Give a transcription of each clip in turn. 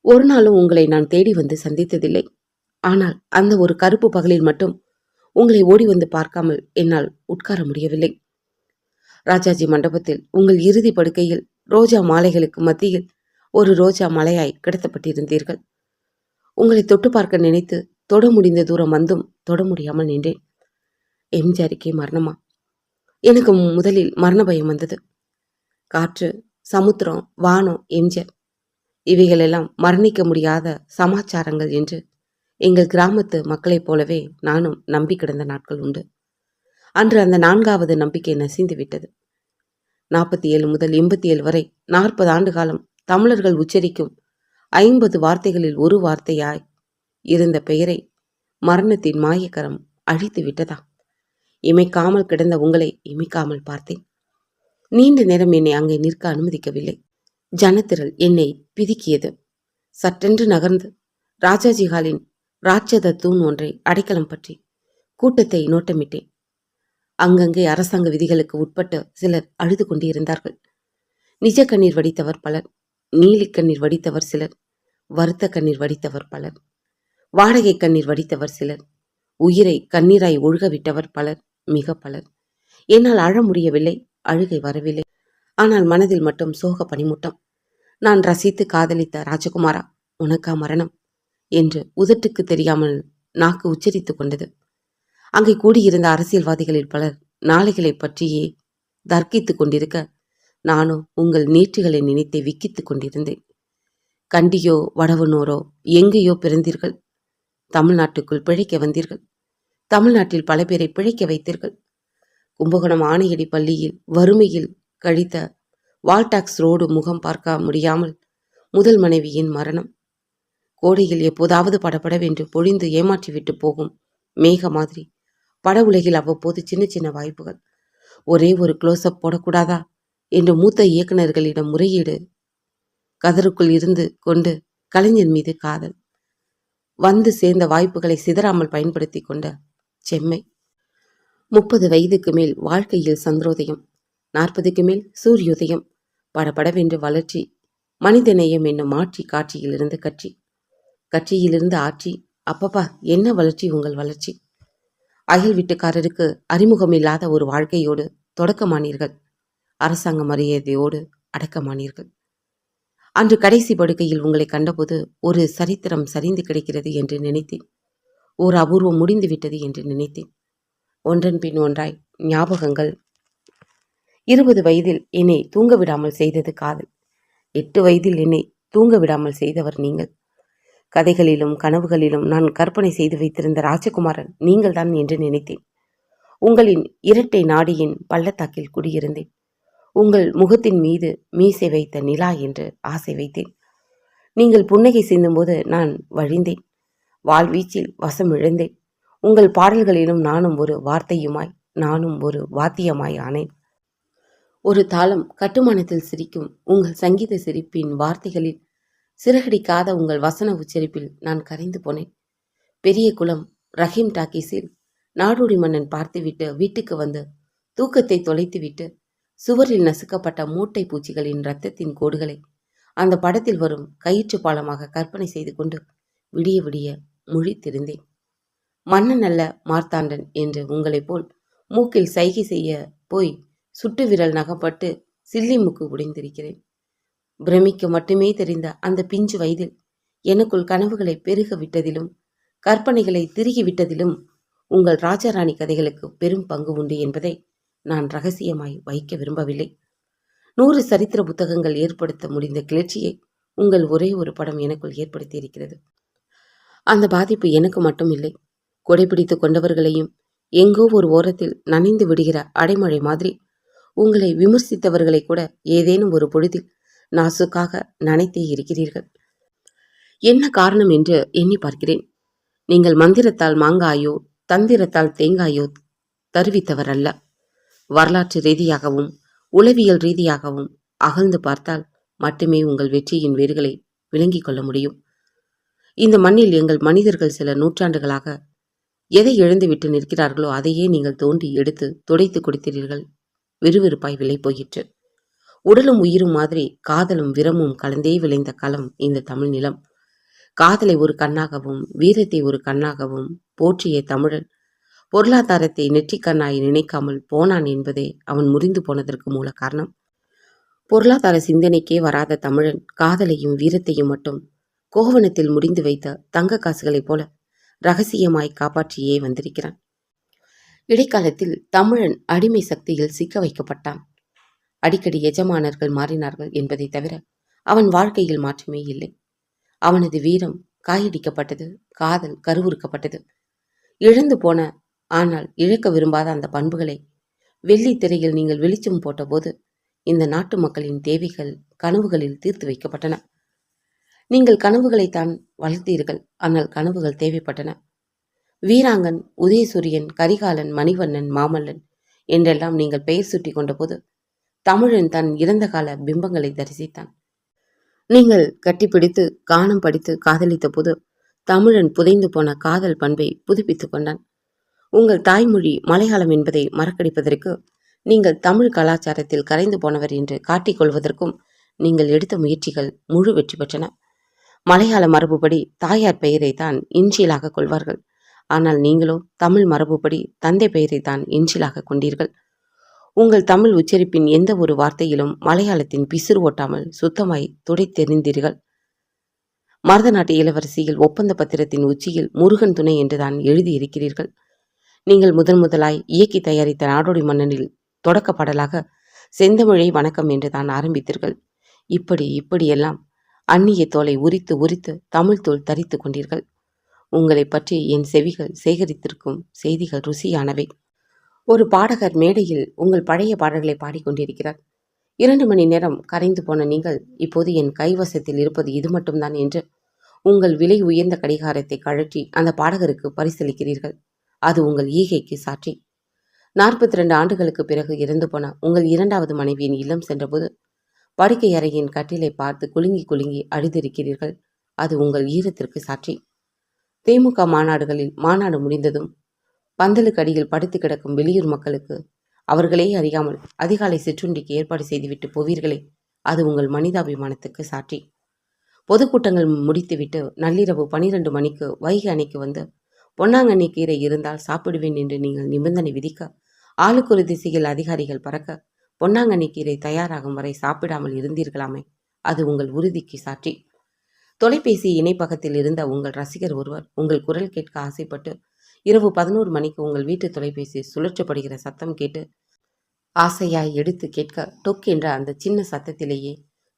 ஒரு நாளும் உங்களை நான் தேடி வந்து சந்தித்ததில்லை. ஆனால் அந்த ஒரு கருப்பு பகலில் மட்டும் உங்களை ஓடி வந்து பார்க்காமல் என்னால் உட்கார முடியவில்லை. ராஜாஜி மண்டபத்தில் உங்கள் இறுதி படுக்கையில் ரோஜா மாலைகளுக்கு மத்தியில் ஒரு ரோஜா மலையாய் கிடத்தப்பட்டிருந்தீர்கள். உங்களை தொட்டு பார்க்க நினைத்து தொட முடிந்த தூரம் வந்தும் தொட முடியாமல் நின்றேன். எம்ஜிஆருக்கே மரணமா? எனக்கு முதலில் மரண பயம் வந்தது. காற்று, சமுத்திரம், வானம், எம்ஜிஆர் இவைகளெல்லாம் மரணிக்க முடியாத சமாச்சாரங்கள் என்று எங்கள் கிராமத்து மக்களைப் போலவே நானும் நம்பி கிடந்த நாட்கள் உண்டு. அன்று அந்த 4வது நம்பிக்கை நசிந்து விட்டது. 47 முதல் 87 வரை 40 ஆண்டு காலம் தமிழர்கள் உச்சரிக்கும் 50 வார்த்தைகளில் ஒரு வார்த்தையாய் இருந்த பெயரை மரணத்தின் மாயக்கரம் அழித்து விட்டதா? இமைக்காமல் கிடந்த உங்களை இமைக்காமல் பார்த்தேன். நீண்ட நேரம் என்னை அங்கே நிற்க அனுமதிக்கவில்லை. ஜனத்திரள் என்னை பிதுக்கியது. சட்டென்று நகர்ந்து ராஜாஜி ஹாலின் ராட்சத தூண் ஒன்றை அடைக்கலம் பற்றி கூட்டத்தை நோட்டமிட்டேன். அங்கங்கே அரசாங்க விதிகளுக்கு உட்பட்டு சிலர் அழுது கொண்டிருந்தார்கள். நிஜ கண்ணீர் வடித்தவர் பலர், நீலி கண்ணீர் வடித்தவர் சிலர், வருத்த கண்ணீர் வடித்தவர் பலர், வாடகை கண்ணீர் வடித்தவர் சிலர், உயிரை கண்ணீராய் ஒழுக விட்டவர் பலர், மிக பலர். என்னால் அழ முடியவில்லை, அழுகை வரவில்லை. ஆனால் மனதில் மட்டும் சோக பனிமூட்டம். நான் ரசித்து காதலித்த ராஜகுமாரா, உனக்கா மரணம் என்று உதட்டுக்கு தெரியாமல் நாக்கு உச்சரித்து கொண்டது. அங்கே கூடியிருந்த அரசியல்வாதிகளில் பலர் நாளைகளை பற்றியே தர்க்கித்துக் கொண்டிருக்க, நானோ உங்கள் நீற்றுகளை நினைத்தை விக்கித்துக் கொண்டிருந்தேன். கண்டியோ வடவனூரோ எங்கேயோ பிறந்தீர்கள். தமிழ்நாட்டுக்குள் பிழைக்க வந்தீர்கள். தமிழ்நாட்டில் பல பேரை பிழைக்க வைத்தீர்கள். கும்பகோணம் ஆணையடி பள்ளியில் வறுமையில் கழித்த வால்டாக்ஸ் ரோடு முகம் பார்க்க முடியாமல் முதல் மனைவியின் மரணம். கோடையில் எப்போதாவது படபடவென்று பொழிந்து ஏமாற்றிவிட்டு போகும் மேக மாதிரி பட உலகில் அவ்வப்போது சின்ன சின்ன வாய்ப்புகள். ஒரே ஒரு க்ளோஸ்அப் போடக்கூடாதா என்று மூத்த இயக்குநர்களிடம் முறையீடு. கதருக்குள் இருந்து கொண்டு கலைஞர் மீது காதல். வந்து சேர்ந்த வாய்ப்புகளை சிதறாமல் பயன்படுத்தி கொண்ட செம்மை. 30 வயதுக்கு மேல் வாழ்க்கையில் சந்திரோதயம், 40க்கு மேல் சூரியோதயம். படபடவென்று வளர்ச்சி. மனிதநேயம் என்னும் ஆட்சி காட்சியிலிருந்து கட்சி, கட்சியிலிருந்து ஆட்சி. அப்பப்பா, என்ன வளர்ச்சி உங்கள் வளர்ச்சி! அயல் வீட்டுக்காரருக்கு அறிமுகமில்லாத ஒரு வாழ்க்கையோடு தொடக்கமானீர்கள். அரசாங்க மரியாதையோடு அடக்கமானீர்கள். அன்று கடைசி படுக்கையில் உங்களை கண்டபோது ஒரு சரித்திரம் சரிந்து கிடைக்கிறது என்று நினைத்தேன். ஓர் அபூர்வம் முடிந்துவிட்டது என்று நினைத்தேன். ஒன்றன் பின் ஒன்றாய் ஞாபகங்கள். 20 வயதில் என்னை தூங்க விடாமல் செய்தது காதல். 8 வயதில் என்னை தூங்க விடாமல் செய்தவர் நீங்கள். கதைகளிலும் கனவுகளிலும் நான் கற்பனை செய்து வைத்திருந்த ராஜகுமாரன் நீங்கள்தான் என்று நினைத்தேன். உங்களின் இரட்டை நாடியின் பள்ளத்தாக்கில் குடியிருந்தேன். உங்கள் முகத்தின் மீது மீசை வைத்த நிலா என்று ஆசை வைத்தேன். நீங்கள் புன்னகை சிந்தும்போது நான் வழிந்தேன். வாழ்வீச்சில் வசம் இழந்தேன். உங்கள் பாடல்களிலும் நானும் ஒரு வார்த்தையுமாய், நானும் ஒரு வாத்தியமாய் ஆனேன். ஒரு தாளம் கட்டுமானத்தில் சிரிக்கும் உங்கள் சங்கீத சிரிப்பின் வார்த்தைகளில் சிறகடிக்காத உங்கள் வசன உச்சரிப்பில் நான் கரைந்து போனேன். பெரிய குளம் ரஹீம் டாக்கீஸில் நாடோடி மன்னன் பார்த்துவிட்டு வீட்டுக்கு வந்து தூக்கத்தை தொலைத்துவிட்டு சுவரில் நசுக்கப்பட்ட மூட்டை பூச்சிகளின் இரத்தத்தின் கோடுகளை அந்த படத்தில் வரும் கயிற்று பாலமாக கற்பனை செய்து கொண்டு விடிய விடிய முழித்திருந்தேன். மன்னன் அல்ல மார்த்தாண்டன் என்று உங்களைப் போல் மூக்கில் சைகை செய்ய போய் சுட்டு விரல் நகப்பட்டு சில்லி மூக்கு உடைந்திருக்கிறேன். பிரமிக்க மட்டுமே தெரிந்த அந்த பிஞ்சு வயதில் எனக்குள் கனவுகளை பெருக விட்டதிலும் கற்பனைகளை திருகி விட்டதிலும் உங்கள் ராஜாராணி கதைகளுக்கு பெரும் பங்கு உண்டு என்பதை நான் ரகசியமாய் வைக்க விரும்பவில்லை. 100 சரித்திர புத்தகங்கள் ஏற்படுத்த முடிந்த கிளர்ச்சியை உங்கள் ஒரே ஒரு படம் எனக்குள் ஏற்படுத்தி இருக்கிறது. அந்த பாதிப்பு எனக்கு மட்டும் இல்லை. கொடைபிடித்து கொண்டவர்களையும் எங்கோ ஒரு ஓரத்தில் நனைந்து விடுகிற அடைமழை மாதிரி உங்களை விமர்சித்தவர்களை கூட ஏதேனும் ஒரு பொழுதில் நாசுக்காக நனைத்தே இருக்கிறீர்கள். என்ன காரணம் என்று எண்ணி பார்க்கிறேன். நீங்கள் மந்திரத்தால் மாங்காயோ தந்திரத்தால் தேங்காயோ தருவித்தவர் அல்ல. வரலாற்று ரீதியாகவும் உளவியல் ரீதியாகவும் அகழ்ந்து பார்த்தால் மட்டுமே உங்கள் வெற்றியின் வேர்களை விளங்கிக் கொள்ள முடியும். இந்த மண்ணில் எங்கள் மனிதர்கள் சில நூற்றாண்டுகளாக எதை இழந்துவிட்டு நிற்கிறார்களோ அதையே நீங்கள் தோண்டி எடுத்து துடைத்து கொடுத்தீர்கள். விறுவிறுப்பாய் விலை போயிற்று. உடலும் உயிரும் மாதிரி காதலும் விரமும் கலந்தே விளைந்த களம் இந்த தமிழ் நிலம். காதலை ஒரு கண்ணாகவும் வீரத்தை ஒரு கண்ணாகவும் போற்றிய தமிழன் பொருளாதாரத்தை நெற்றிக்கண்ணாய் நினைக்காமல் போனான் என்பதே அவன் முறிந்து போனதற்கு மூல காரணம். பொருளாதார சிந்தனைக்கே வராத தமிழன் காதலையும் வீரத்தையும் மட்டும் கோவணத்தில் முடிந்து வைத்த தங்க காசுகளைப் போல ரகசியமாய் காப்பாற்றியே வந்திருக்கிறான். இடைக்காலத்தில் தமிழன் அடிமை சக்தியில் சிக்க வைக்கப்பட்டான். அடிக்கடி எஜமானர்கள் மாறினார்கள் என்பதை தவிர அவன் வாழ்க்கையில் மாற்றமே இல்லை. அவனது வீரம் காயடிக்கப்பட்டது, காதல் கருவுறுக்கப்பட்டது. இழந்து போன ஆனால் இழக்க விரும்பாத அந்த பண்புகளை வெள்ளி திரையில் நீங்கள் வெளிச்சம் போட்டபோது இந்த நாட்டு மக்களின் தேவைகள் கனவுகளில் தீர்த்து வைக்கப்பட்டன. நீங்கள் கனவுகளைத்தான் வளர்த்தீர்கள், ஆனால் கனவுகள் தேவைப்பட்டன. வீராங்கன், உதயசூரியன், கரிகாலன், மணிவண்ணன், மாமல்லன் என்றெல்லாம் நீங்கள் பெயர் சுட்டி கொண்டபோது தமிழன் தன் இறந்த கால பிம்பங்களை தரிசித்தான். நீங்கள் கட்டிப்பிடித்து கானம் படித்து காதலித்த போது தமிழன் புதைந்து போன காதல் பண்பை புதுப்பித்துக் கொண்டான். உங்கள் தாய்மொழி மலையாளம் என்பதை மறக்கடிப்பதற்கு, நீங்கள் தமிழ் கலாச்சாரத்தில் கரைந்து போனவர் என்று காட்டிக்கொள்வதற்கும் நீங்கள் எடுத்த முயற்சிகள் முழு வெற்றி பெற்றன. மலையாள மரபுப்படி தாயார் பெயரை தான் இன்ஷியலாக கொள்வார்கள். ஆனால் நீங்களோ தமிழ் மரபுப்படி தந்தை பெயரை தான் இன்ஷியலாக கொண்டீர்கள். உங்கள் தமிழ் உச்சரிப்பின் எந்த ஒரு வார்த்தையிலும் மலையாளத்தின் பிசிறு ஓட்டாமல் சுத்தமாய் துடைத்தெறிந்தீர்கள். மருத நாட்டு இளவரசியில் ஒப்பந்த பத்திரத்தின் உச்சியில் முருகன் துணை என்றுதான் எழுதியிருக்கிறீர்கள். நீங்கள் முதலாய் இயக்கி தயாரித்த நாடோடி மன்னனில் தொடக்க பாடலாக செந்தமிழை வணக்கம் என்றுதான் ஆரம்பித்தீர்கள். இப்படியெல்லாம் அந்நிய தோலை உரித்து உரித்து தமிழ் தோல் தரித்து கொண்டீர்கள். உங்களை பற்றி என் செவிகள் சேகரித்திருக்கும் செய்திகள் ருசியானவை. ஒரு பாடகர் மேடையில் உங்கள் பழைய பாடல்களை பாடிக்கொண்டிருக்கிறார். 2 மணி நேரம் கரைந்து போன நீங்கள் இப்போது என் கைவசத்தில் இருப்பது இது மட்டும்தான் என்று உங்கள் விலை உயர்ந்த கடிகாரத்தை கழற்றி அந்த பாடகருக்கு பரிசளிக்கிறீர்கள். அது உங்கள் ஈகைக்கு சாட்சி. 42 ஆண்டுகளுக்கு பிறகு இறந்து போன உங்கள் 2வது மனைவியின் இல்லம் சென்றபோது படுக்கை அறையின் கட்டிலை பார்த்து குலுங்கி குலுங்கி அழுதிருக்கிறீர்கள். அது உங்கள் ஈரத்திற்கு சாட்சி. திமுக மாநாடு முடிந்ததும் பந்தலுக்கு அடியில் படுத்து கிடக்கும் வெளியூர் மக்களுக்கு அவர்களே அறியாமல் அதிகாலை சிற்றுண்டிக்கு ஏற்பாடு செய்துவிட்டு போவீர்களே, அது உங்கள் மனிதாபிமானத்துக்கு சாட்சி. பொதுக்கூட்டங்கள் முடித்துவிட்டு நள்ளிரவு 12 மணிக்கு வைகை அணைக்கு வந்து பொன்னாங்கண்ணி கீரை இருந்தால் சாப்பிடுவேன் என்று நீங்கள் நிபந்தனை விதிக்க, ஆளுக்கு ஒரு திசையில் அதிகாரிகள் பறக்க, பொன்னாங்கண்ணி கீரை தயாராகும் வரை சாப்பிடாமல் இருந்தீர்களாமே, அது உங்கள் உறுதிக்கு சாட்சி. தொலைபேசி இணைப்பகத்தில் இருந்த உங்கள் ரசிகர் ஒருவர் உங்கள் குரல் கேட்க ஆசைப்பட்டு இரவு 11 மணிக்கு உங்கள் வீட்டு தொலைபேசி சுழற்றப்படுகிற சத்தம் கேட்டு ஆசையாய் எடுத்து கேட்க, டொக் என்ற அந்த சின்ன சத்தத்திலேயே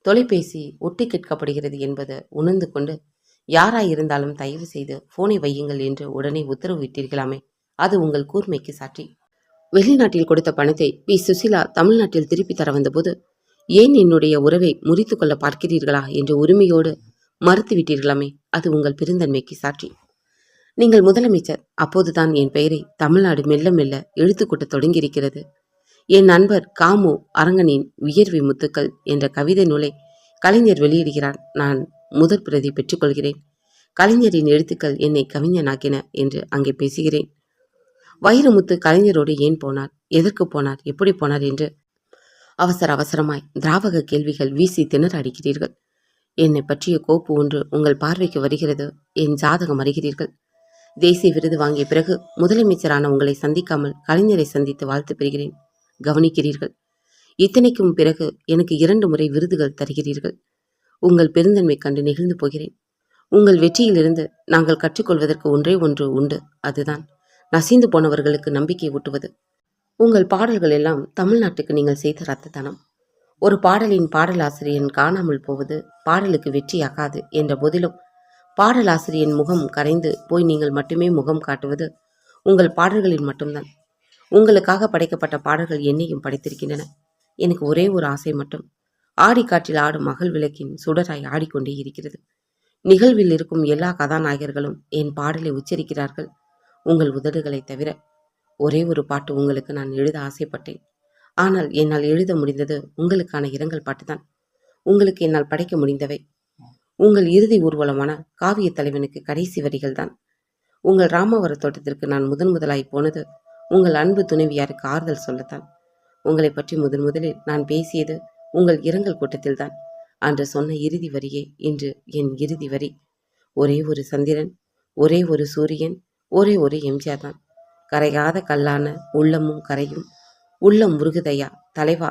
தொலைபேசி ஒட்டு கேட்கப்படுகிறது என்பதை உணர்ந்து கொண்டு, யாராயிருந்தாலும் தயவு செய்து போனை வையுங்கள் என்று உடனே உத்தரவு விட்டீர்களாமே, அது உங்கள் கூர்மைக்கு சாட்சி. வெளிநாட்டில் கொடுத்த பணத்தை பி. சுசிலா தமிழ்நாட்டில் திருப்பி தர வந்தபோது, ஏன் என்னுடைய உறவை முறித்து கொள்ள பார்க்கிறீர்களா என்று உரிமையோடு மறுத்து விட்டீர்களாமே, அது உங்கள் பெருந்தன்மைக்கு சாட்சி. நீங்கள் முதலமைச்சர். அப்போதுதான் என் பெயரை தமிழ்நாடு மெல்ல மெல்ல எழுத்துக்கூட்ட தொடங்கியிருக்கிறது. என் நண்பர் காமு அரங்கனின் வியர்வை முத்துக்கள் என்ற கவிதை நூலை கலைஞர் வெளியிடுகிறார். நான் முதற் பிரதி பெற்றுக்கொள்கிறேன். கலைஞரின் எழுத்துக்கள் என்னை கவிஞனாக்கின என்று அங்கே பேசுகிறேன். வைரமுத்து கலைஞரோடு ஏன் போனார், எதற்கு போனார், எப்படி போனார் என்று அவசரமாய் திராவக கேள்விகள் வீசி திணற அடிக்கிறீர்கள். என்னை பற்றிய கோப்பு ஒன்று உங்கள் பார்வைக்கு வருகிறது. என் ஜாதகம் அறிகிறீர்கள். தேசிய விருது வாங்கிய பிறகு முதலமைச்சரான உங்களை சந்திக்காமல் கலைஞரை சந்தித்து வாழ்த்து பெறுகிறேன். கவனிக்கிறீர்கள். இத்தனைக்கும் பிறகு எனக்கு 2 முறை விருதுகள் தருகிறீர்கள். உங்கள் பெருந்தன்மை கண்டு நெகிழ்ந்து போகிறேன். உங்கள் வெற்றியிலிருந்து நாங்கள் கற்றுக்கொள்வதற்கு ஒன்றே ஒன்று உண்டு. அதுதான் நசிந்து போனவர்களுக்கு நம்பிக்கை ஊட்டுவது. உங்கள் பாடல்கள் எல்லாம் தமிழ்நாட்டுக்கு நீங்கள் செய்த ரத்ததானம். ஒரு பாடலின் பாடலாசிரியன் காணாமல் போவது பாடலுக்கு வெற்றியாகாது என்ற போதிலும், பாடலாசிரியன் முகம் கரைந்து போய் நீங்கள் மட்டுமே முகம் காட்டுவது உங்கள் பாடல்களில் மட்டும்தான். உங்களுக்காக படைக்கப்பட்ட பாடல்கள் என்னையும் படைத்திருக்கின்றன. எனக்கு ஒரே ஒரு ஆசை மட்டும். ஆடிக்காற்றில் ஆடும் மகள் விளக்கின் சுடராய் ஆடிக்கொண்டே இருக்கிறது. நிகழ்வில் இருக்கும் எல்லா கதாநாயகர்களும் என் பாடலை உச்சரிக்கிறார்கள், உங்கள் உதடுகளை தவிர. ஒரே ஒரு பாட்டு உங்களுக்கு நான் எழுத ஆசைப்பட்டேன். ஆனால் என்னால் எழுத முடிந்தது உங்களுக்கான இரங்கல் பாட்டுதான். உங்களுக்கு என்னால் படைக்க முடிந்தவை உங்கள் இறுதி ஊர்வலமான காவிய தலைவனுக்கு கடைசி வரிகள் தான். உங்கள் ராமவர தோட்டத்திற்கு நான் முதலாய் போனது உங்கள் அன்பு துணைவியாருக்கு ஆறுதல் சொல்லத்தான். உங்களை பற்றி முதலில் நான் பேசியது உங்கள் இரங்கல் கூட்டத்தில்தான். அன்று சொன்ன இறுதி வரியே இன்று என் இறுதி வரி. ஒரே ஒரு சந்திரன், ஒரே ஒரு சூரியன், ஒரே ஒரு எம்ஜிஆர் தான். கரையாத கல்லான உள்ளமும் கரையும். உள்ளம் உருகுதையா தலைவா